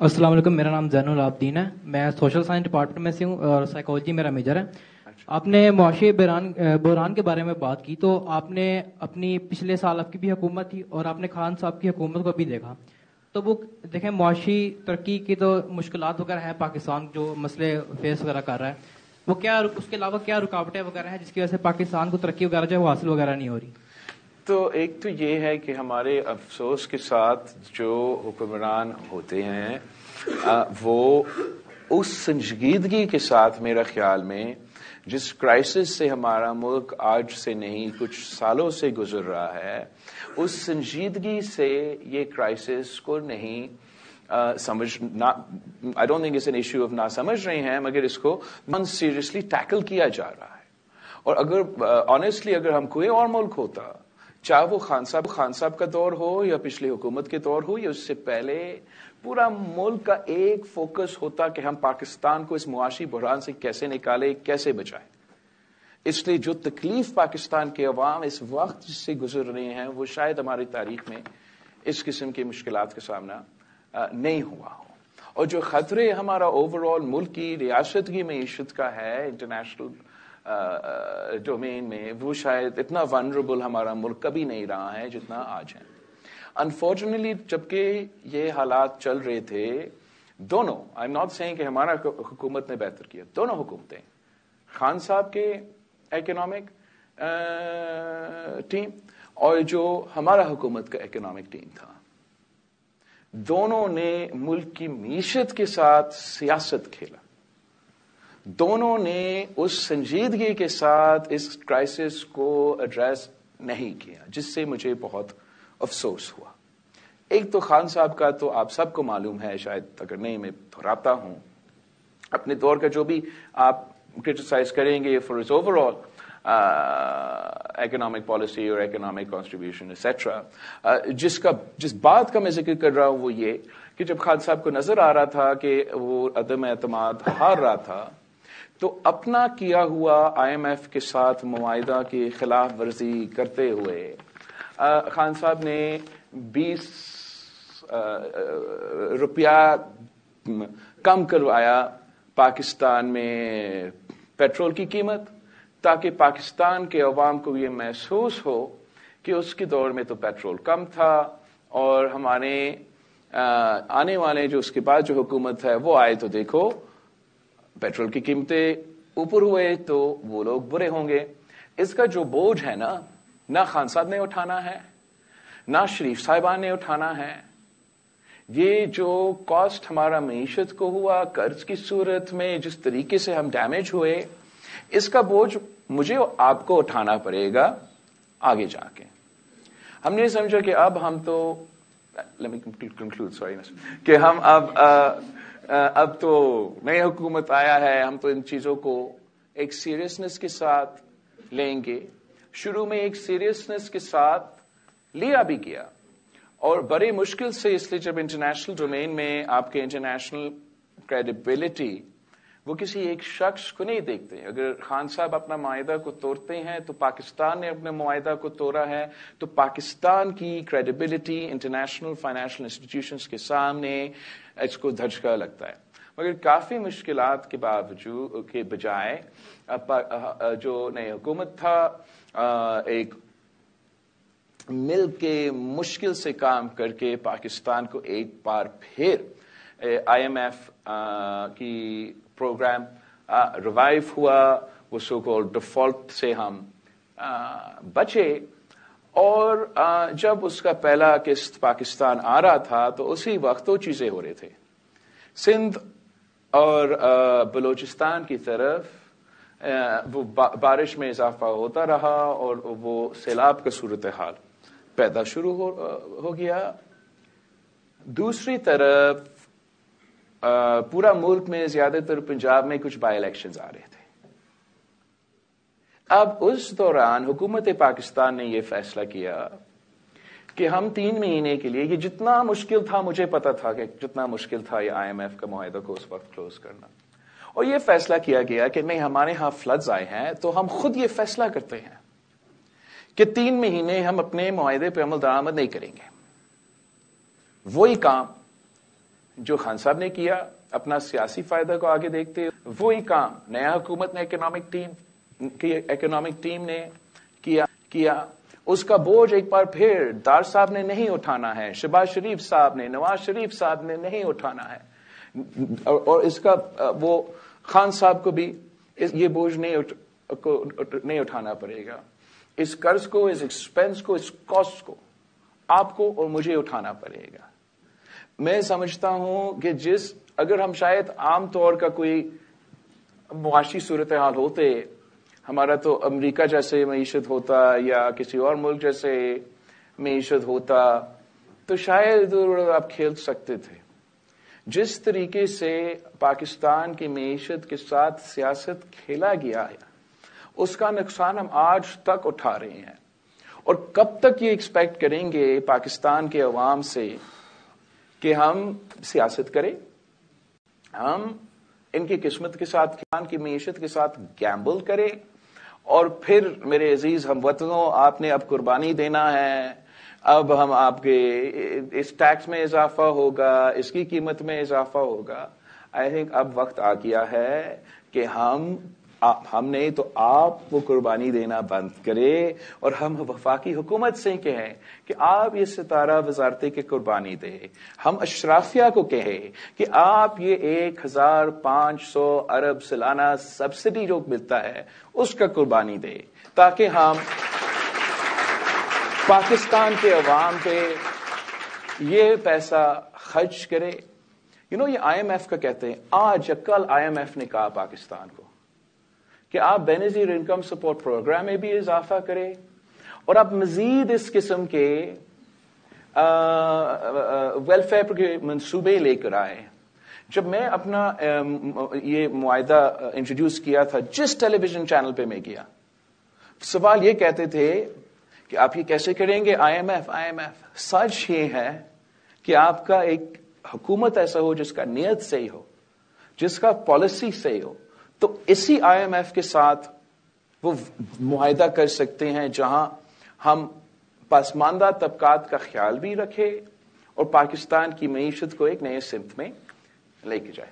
अस्सलाम वालेकुम, मेरा नाम ज़ैनुल आबदीन है। मैं सोशल साइंस डिपार्टमेंट में से हूँ और साइकोलॉजी मेरा मेजर है। आपने मुआशी बहरान के बारे में बात की, तो आपने अपनी पिछले साल आपकी भी हुकूमत थी और आपने खान साहब की हुकूमत को भी देखा। तो वो देखें, मुआशी तरक्की की तो मुश्किलात वगैरह है, पाकिस्तान जो मसले फेस वगैरह कर रहा है, वो क्या उसके अलावा क्या रुकावटें वगैरह है जिसकी वजह से पाकिस्तान को तरक्की वगैरह जो है वो हासिल वगैरह नहीं हो रही? तो एक तो ये है कि हमारे अफसोस के साथ जो हुक्मरान होते हैं वो उस संजीदगी के साथ, मेरा ख्याल में, जिस क्राइसिस से हमारा मुल्क आज से नहीं कुछ सालों से गुजर रहा है, उस संजीदगी से ये क्राइसिस को नहीं समझना, I don't think it's an issue of ना समझ रहे हैं, मगर इसको नॉन सीरियसली टैकल किया जा रहा है। और अगर ऑनेस्टली अगर हम कोई और मुल्क होता, चाहे वो खान साहब का दौर हो या पिछली हुकूमत के दौर हो या उससे पहले, पूरा मुल्क का एक फोकस होता कि हम पाकिस्तान को इस मुआशी बहरान से कैसे निकाले, कैसे बचाएं। इसलिए जो तकलीफ पाकिस्तान के अवाम इस वक्त जिससे गुजर रहे हैं, वो शायद हमारी तारीख में इस किस्म की मुश्किलात का सामना नहीं हुआ हो। और जो खतरे हमारा ओवरऑल मुल्क की रियासत की मईशत का है इंटरनेशनल डोमेन में, वो शायद इतना वनरेबल हमारा मुल्क कभी नहीं रहा है जितना आज है। अनफॉर्चुनेटली जबकि ये हालात चल रहे थे, दोनों, आई एम नॉट सेइंग कि हमारा हुकूमत ने बेहतर किया, दोनों हुकूमतें, खान साहब के इकोनॉमिक टीम और जो हमारा हुकूमत का इकोनॉमिक टीम था, दोनों ने मुल्क की मीशत के साथ सियासत खेला। दोनों ने उस संजीदगी के साथ इस क्राइसिस को एड्रेस नहीं किया, जिससे मुझे बहुत अफसोस हुआ। एक तो खान साहब का तो आप सबको मालूम है, शायद अगर नहीं मैं दोहराता हूं, अपने दौर का जो भी आप क्रिटिसाइज करेंगे for its overall economic policy और इकोनॉमिक कॉन्ट्रीब्यूशन एक्सेट्रा, जिस बात का मैं जिक्र कर रहा हूं वो ये कि जब खान साहब को नजर आ रहा था कि वो अदम एतमाद हार रहा था, तो अपना किया हुआ IMF के साथ मुआहिदा की खिलाफ वर्जी करते हुए खान साहब ने 20 रुपया कम करवाया पाकिस्तान में पेट्रोल की कीमत, ताकि पाकिस्तान के अवाम को ये महसूस हो कि उसके दौर में तो पेट्रोल कम था और हमारे आने वाले जो उसके बाद जो हुकूमत है वो आए तो देखो पेट्रोल की कीमतें ऊपर हुए तो वो लोग बुरे होंगे। इसका जो बोझ है ना खान साहब ने उठाना है, ना शरीफ साहिबान ने उठाना है। ये जो कॉस्ट हमारा मईशत को हुआ कर्ज की सूरत में, जिस तरीके से हम डैमेज हुए, इसका बोझ मुझे आपको उठाना पड़ेगा आगे जाके। हमने समझा कि अब हम तो लेट मी कंक्लूड, सॉरी, कि हम अब तो नई हुकूमत आया है, हम तो इन चीजों को एक सीरियसनेस के साथ लेंगे। शुरू में एक सीरियसनेस के साथ लिया भी गया और बड़ी मुश्किल से, इसलिए जब इंटरनेशनल डोमेन में आपके इंटरनेशनल क्रेडिबिलिटी वो किसी एक शख्स को नहीं देखते। अगर खान साहब अपना मुआहिदा को तोड़ते हैं तो पाकिस्तान ने अपने मुआहिदा को तोड़ा है, तो पाकिस्तान की क्रेडिबिलिटी इंटरनेशनल फाइनेंशियल इंस्टीट्यूशंस के सामने इसको धचका लगता है। मगर काफी मुश्किलात के बावजूद के बजाय जो नई हुकूमत था, एक मिल के मुश्किल से काम करके पाकिस्तान को एक बार फिर IMF की प्रोग्राम रिवाइव हुआ, वो सो कॉल्ड डिफॉल्ट से हम बचे। और जब उसका पहला किस्त पाकिस्तान आ रहा था तो उसी वक्त दो चीजें हो रहे थे। सिंध और बलूचिस्तान की तरफ वो बारिश में इजाफा होता रहा और वो सैलाब का सूरत हाल पैदा शुरू हो गया। दूसरी तरफ पूरा मुल्क में, ज्यादातर पंजाब में कुछ बाई इलेक्शंस आ रहे थे। अब उस दौरान हुकूमत पाकिस्तान ने यह फैसला किया कि हम 3 महीने के लिए, ये जितना मुश्किल था, मुझे पता था कि जितना मुश्किल था ये IMF का मुआहिदा को उस वक्त क्लोज करना, और ये फैसला किया गया कि नहीं, हमारे यहां फ्लड्स आए हैं तो हम खुद ये फैसला करते हैं कि 3 महीने हम अपने मुआहिदे पर अमल दरामद नहीं करेंगे। वही काम جو خان صاحب نے کیا اپنا سیاسی فائدہ کو آگے دیکھتے وہی کام نیا حکومت نے اکنامک ٹیم نے کیا اس کا بوجھ ایک بار پھر ڈار صاحب نے نہیں اٹھانا ہے, شہباز شریف صاحب نے, نواز شریف صاحب نے نہیں اٹھانا ہے, اور اس کا وہ خان صاحب کو بھی یہ بوجھ نہیں اٹھانا پڑے گا. اس قرض کو, اس ایکسپینس کو, اس کاسٹ کو آپ کو اور مجھے اٹھانا پڑے گا. میں سمجھتا ہوں کہ اگر ہم شاید عام طور کا کوئی معاشی صورتحال ہوتے, ہمارا تو امریکہ جیسے معیشت ہوتا یا کسی اور ملک جیسے معیشت ہوتا تو شاید آپ کھیل سکتے تھے. جس طریقے سے پاکستان کی معیشت کے ساتھ سیاست کھیلا گیا ہے اس کا نقصان ہم آج تک اٹھا رہے ہیں. اور کب تک یہ ایکسپیکٹ کریں گے پاکستان کے عوام سے کہ ہم سیاست کریں, ہم ان کی قسمت کے ساتھ, ان کی معیشت کے ساتھ گیمبل کریں, اور پھر میرے عزیز ہم وطنوں آپ نے اب قربانی دینا ہے, اب ہم آپ کے اس ٹیکس میں اضافہ ہوگا, اس کی قیمت میں اضافہ ہوگا. آئی تھنک اب وقت آ گیا ہے کہ ہم نے تو آپ وہ قربانی دینا بند کرے اور ہم وفاقی حکومت سے کہیں کہ آپ یہ ستارہ وزارتیں کی قربانی دے. ہم اشرافیہ کو کہیں کہ آپ یہ 1500 ارب سالانہ سبسڈی جو ملتا ہے اس کا قربانی دے, تاکہ ہم پاکستان کے عوام پہ یہ پیسہ خرچ کرے. یہ آئی ایم ایف کا کہتے ہیں, آج کل آئی ایم ایف نے کہا پاکستان کو کہ آپ بینظیر انکم سپورٹ پروگرام میں بھی اضافہ کریں اور آپ مزید اس قسم کے ویلفیئر کے منصوبے لے کر آئے. جب میں اپنا یہ معاہدہ انٹروڈیوس کیا تھا جس ٹیلی ویژن چینل پہ میں کیا, سوال یہ کہتے تھے کہ آپ یہ کیسے کریں گے آئی ایم ایف. سچ یہ ہے کہ آپ کا ایک حکومت ایسا ہو جس کا نیت صحیح ہو, جس کا پالیسی صحیح ہو, تو اسی آئی ایم ایف کے ساتھ وہ معاہدہ کر سکتے ہیں جہاں ہم پسماندہ طبقات کا خیال بھی رکھے اور پاکستان کی معیشت کو ایک نئے سمت میں لے کے جائے.